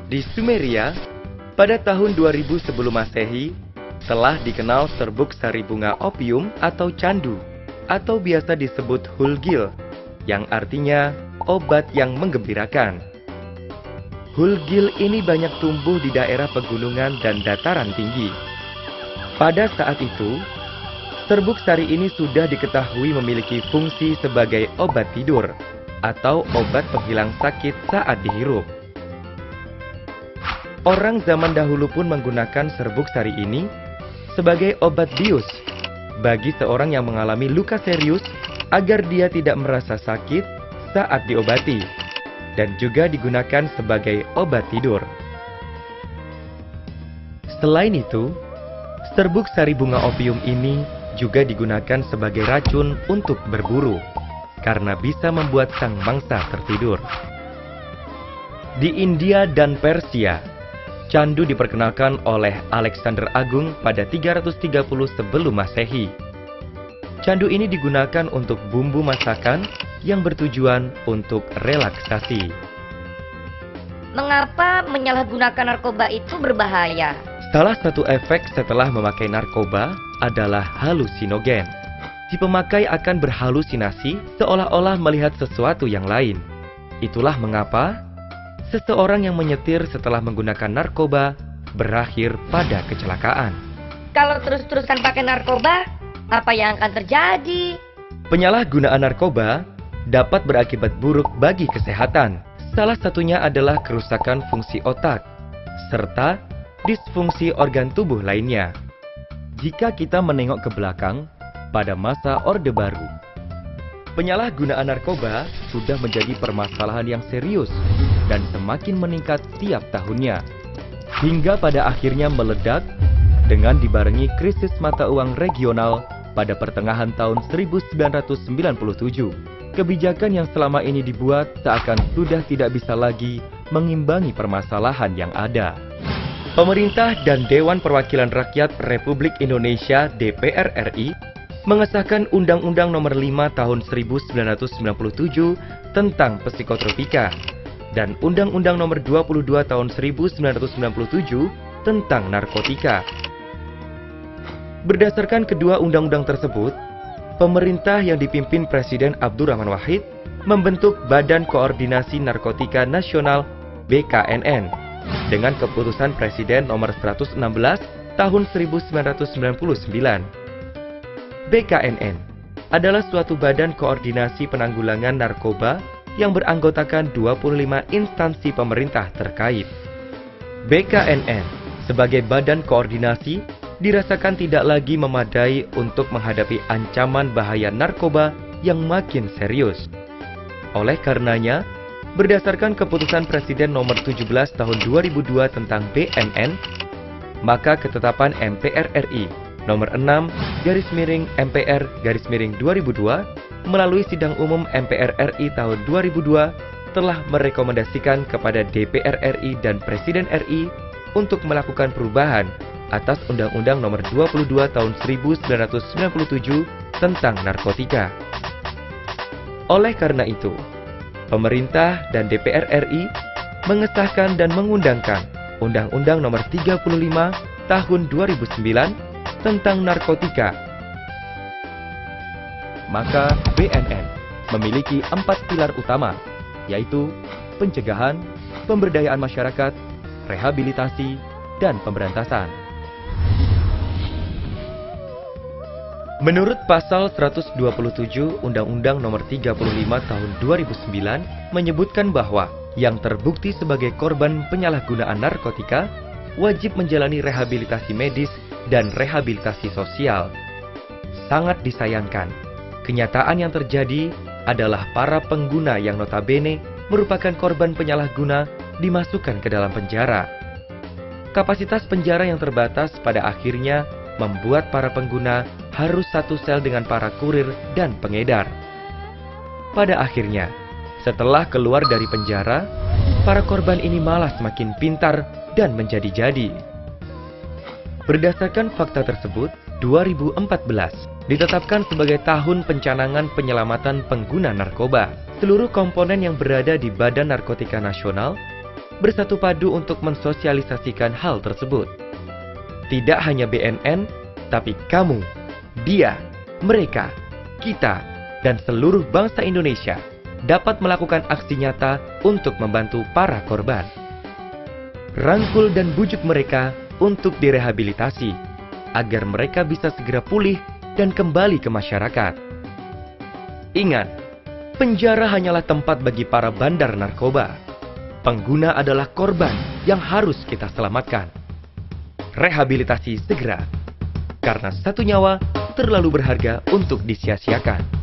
Di Sumeria, pada tahun 2000 sebelum Masehi, telah dikenal serbuk sari bunga opium atau candu, atau biasa disebut hulgil, yang artinya obat yang menggembirakan. Hulgil ini banyak tumbuh di daerah pegunungan dan dataran tinggi. Pada saat itu, serbuk sari ini sudah diketahui memiliki fungsi sebagai obat tidur atau obat penghilang sakit saat dihirup. Orang zaman dahulu pun menggunakan serbuk sari ini sebagai obat bius bagi seorang yang mengalami luka serius agar dia tidak merasa sakit saat diobati, dan juga digunakan sebagai obat tidur. Selain itu, serbuk sari bunga opium ini juga digunakan sebagai racun untuk berburu, karena bisa membuat sang mangsa tertidur. Di India dan Persia, candu diperkenalkan oleh Alexander Agung pada 330 sebelum Masehi. Candu ini digunakan untuk bumbu masakan yang bertujuan untuk relaksasi. Mengapa menyalahgunakan narkoba itu berbahaya? Salah satu efek setelah memakai narkoba adalah halusinogen. Si pemakai akan berhalusinasi seolah-olah melihat sesuatu yang lain. Itulah mengapa seseorang yang menyetir setelah menggunakan narkoba berakhir pada kecelakaan. Kalau terus-terusan pakai narkoba, apa yang akan terjadi? Penyalahgunaan narkoba dapat berakibat buruk bagi kesehatan. Salah satunya adalah kerusakan fungsi otak, serta disfungsi organ tubuh lainnya. Jika kita menengok ke belakang, pada masa Orde Baru, penyalahgunaan narkoba sudah menjadi permasalahan yang serius dan semakin meningkat tiap tahunnya, hingga pada akhirnya meledak dengan dibarengi krisis mata uang regional pada pertengahan tahun 1997. Kebijakan yang selama ini dibuat seakan sudah tidak bisa lagi mengimbangi permasalahan yang ada. Pemerintah dan Dewan Perwakilan Rakyat Republik Indonesia (DPR RI) mengesahkan Undang-Undang Nomor 5 Tahun 1997 tentang psikotropika dan Undang-Undang Nomor 22 Tahun 1997 tentang narkotika. Berdasarkan kedua undang-undang tersebut, pemerintah yang dipimpin Presiden Abdurrahman Wahid membentuk Badan Koordinasi Narkotika Nasional (BKNN) dengan keputusan Presiden Nomor 116 Tahun 1999. BKNN adalah suatu badan koordinasi penanggulangan narkoba yang beranggotakan 25 instansi pemerintah terkait. BKNN sebagai badan koordinasi dirasakan tidak lagi memadai untuk menghadapi ancaman bahaya narkoba yang makin serius. Oleh karenanya, berdasarkan keputusan Presiden Nomor 17 Tahun 2002 tentang BNN, maka ketetapan MPR RI Nomor 6/MPR/2002 melalui Sidang Umum MPR RI tahun 2002 telah merekomendasikan kepada DPR RI dan Presiden RI untuk melakukan perubahan atas Undang-Undang Nomor 22 Tahun 1997 tentang narkotika. Oleh karena itu, pemerintah dan DPR RI mengesahkan dan mengundangkan Undang-Undang Nomor 35 Tahun 2009 tentang narkotika. Maka BNN memiliki 4 pilar utama, yaitu pencegahan, pemberdayaan masyarakat, rehabilitasi, dan pemberantasan. Menurut pasal 127 Undang-Undang Nomor 35 Tahun 2009 menyebutkan bahwa yang terbukti sebagai korban penyalahgunaan narkotika wajib menjalani rehabilitasi medis dan rehabilitasi sosial. Sangat disayangkan, kenyataan yang terjadi adalah para pengguna yang notabene merupakan korban penyalahguna dimasukkan ke dalam penjara. Kapasitas penjara yang terbatas pada akhirnya membuat para pengguna harus satu sel dengan para kurir dan pengedar. Pada akhirnya, setelah keluar dari penjara, para korban ini malah semakin pintar dan menjadi-jadi. Berdasarkan fakta tersebut, 2014 ditetapkan sebagai tahun pencanangan penyelamatan pengguna narkoba. Seluruh komponen yang berada di Badan Narkotika Nasional bersatu padu untuk mensosialisasikan hal tersebut. Tidak hanya BNN, tapi kamu, dia, mereka, kita, dan seluruh bangsa Indonesia dapat melakukan aksi nyata untuk membantu para korban. Rangkul dan bujuk mereka untuk direhabilitasi, agar mereka bisa segera pulih dan kembali ke masyarakat. Ingat, penjara hanyalah tempat bagi para bandar narkoba. Pengguna adalah korban yang harus kita selamatkan. Rehabilitasi segera, karena satu nyawa terlalu berharga untuk disia-siakan.